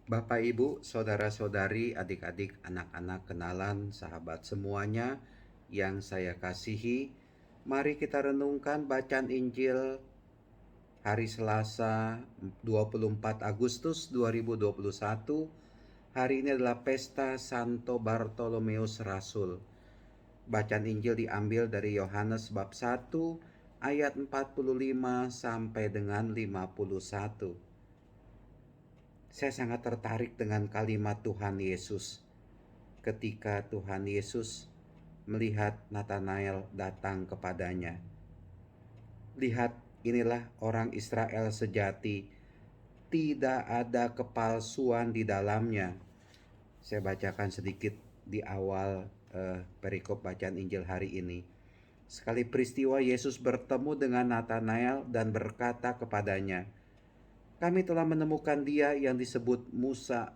Bapak, Ibu, saudara-saudari, adik-adik, anak-anak, kenalan, sahabat semuanya yang saya kasihi, mari kita renungkan bacaan Injil hari Selasa 24 Agustus 2021. Hari ini adalah pesta Santo Bartolomeus Rasul. Bacaan Injil diambil dari Yohanes bab 1 ayat 45 sampai dengan 51. Saya sangat tertarik dengan kalimat Tuhan Yesus ketika Tuhan Yesus melihat Natanael datang kepadanya. Lihat, inilah orang Israel sejati, tidak ada kepalsuan di dalamnya. Saya bacakan sedikit di awal perikop bacaan Injil hari ini. Sekali peristiwa Yesus bertemu dengan Natanael dan berkata kepadanya, "Kami telah menemukan dia yang disebut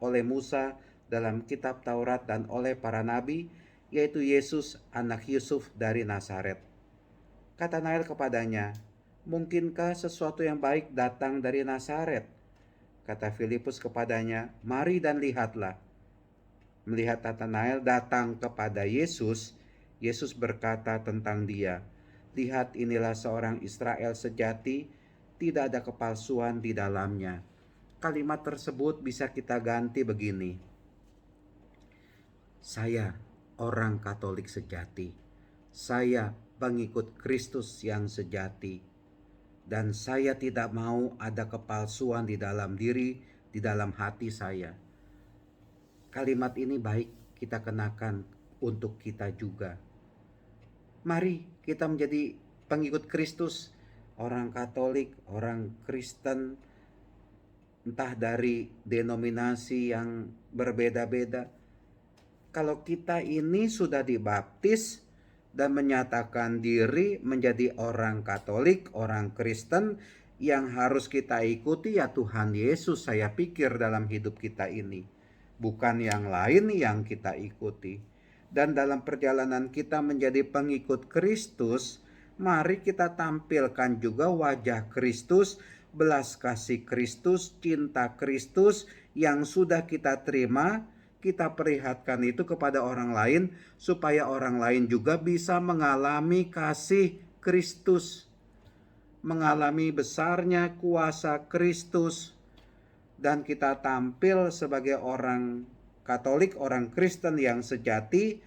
oleh Musa dalam kitab Taurat dan oleh para nabi, yaitu Yesus anak Yusuf dari Nazaret." Kata Nael kepadanya, "Mungkinkah sesuatu yang baik datang dari Nazaret?" Kata Filipus kepadanya, "Mari dan lihatlah." Melihat Natanael datang kepada Yesus, Yesus berkata tentang dia, "Lihat, inilah seorang Israel sejati, tidak ada kepalsuan di dalamnya." Kalimat tersebut bisa kita ganti begini: saya orang Katolik sejati, saya pengikut Kristus yang sejati, dan saya tidak mau ada kepalsuan di dalam diri, di dalam hati saya. Kalimat ini baik kita kenakan untuk kita juga. Mari kita menjadi pengikut Kristus, orang Katolik, orang Kristen, entah dari denominasi yang berbeda-beda. Kalau kita ini sudah dibaptis dan menyatakan diri menjadi orang Katolik, orang Kristen, yang harus kita ikuti ya Tuhan Yesus, saya pikir, dalam hidup kita ini, bukan yang lain yang kita ikuti. Dan dalam perjalanan kita menjadi pengikut Kristus, mari kita tampilkan juga wajah Kristus, belas kasih Kristus, cinta Kristus yang sudah kita terima. Kita perlihatkan itu kepada orang lain, supaya orang lain juga bisa mengalami kasih Kristus, mengalami besarnya kuasa Kristus, dan kita tampil sebagai orang Katolik, orang Kristen yang sejati,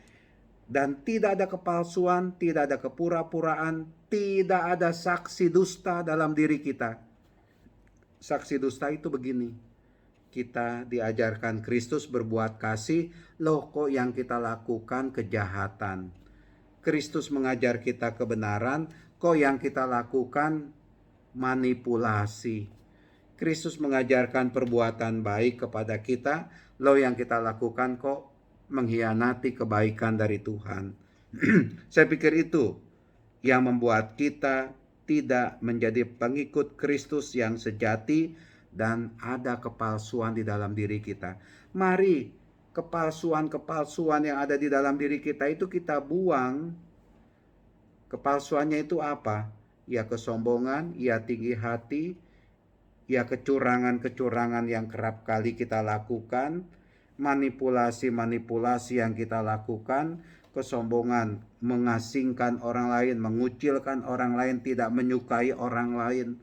dan tidak ada kepalsuan, tidak ada kepura-puraan, tidak ada saksi dusta dalam diri kita. Saksi dusta itu begini: kita diajarkan Kristus berbuat kasih, loh kok yang kita lakukan kejahatan. Kristus mengajar kita kebenaran, kok yang kita lakukan manipulasi. Kristus mengajarkan perbuatan baik kepada kita, loh yang kita lakukan kok mengkhianati kebaikan dari Tuhan. Saya pikir itu yang membuat kita tidak menjadi pengikut Kristus yang sejati dan ada kepalsuan di dalam diri kita. Mari kepalsuan-kepalsuan yang ada di dalam diri kita itu kita buang. Kepalsuannya itu apa? Ya kesombongan, ya tinggi hati, ya kecurangan-kecurangan yang kerap kali kita lakukan, manipulasi-manipulasi yang kita lakukan, kesombongan, mengasingkan orang lain, mengucilkan orang lain, tidak menyukai orang lain.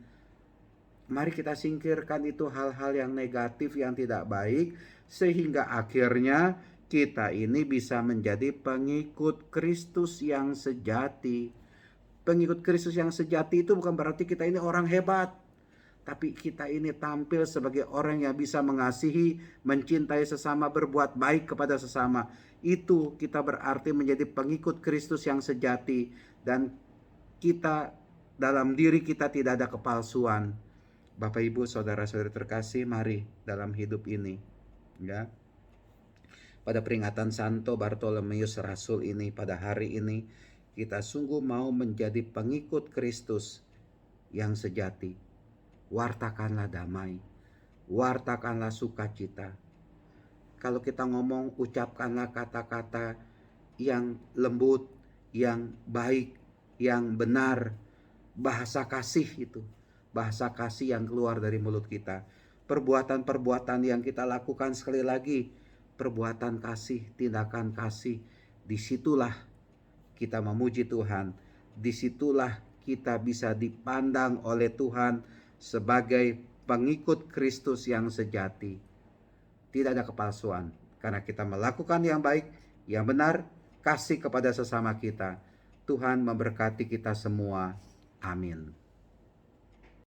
Mari kita singkirkan itu hal-hal yang negatif, yang tidak baik, sehingga akhirnya kita ini bisa menjadi pengikut Kristus yang sejati. Pengikut Kristus yang sejati itu bukan berarti kita ini orang hebat, tapi kita ini tampil sebagai orang yang bisa mengasihi, mencintai sesama, berbuat baik kepada sesama. Itu kita berarti menjadi pengikut Kristus yang sejati, dan kita, dalam diri kita tidak ada kepalsuan. Bapak, Ibu, saudara-saudari terkasih, mari dalam hidup ini, ya, pada peringatan Santo Bartolomeus Rasul ini, pada hari ini, kita sungguh mau menjadi pengikut Kristus yang sejati. Wartakanlah damai, wartakanlah sukacita. Kalau kita ngomong, ucapkanlah kata-kata yang lembut, yang baik, yang benar. Bahasa kasih itu, bahasa kasih yang keluar dari mulut kita. perbuatan-perbuatan yang kita lakukan, sekali lagi, perbuatan kasih, tindakan kasih. Disitulah kita memuji Tuhan. Disitulah kita bisa dipandang oleh Tuhan sebagai pengikut Kristus yang sejati. Tidak ada kepalsuan, karena kita melakukan yang baik, yang benar, kasih kepada sesama kita. Tuhan memberkati kita semua. Amin.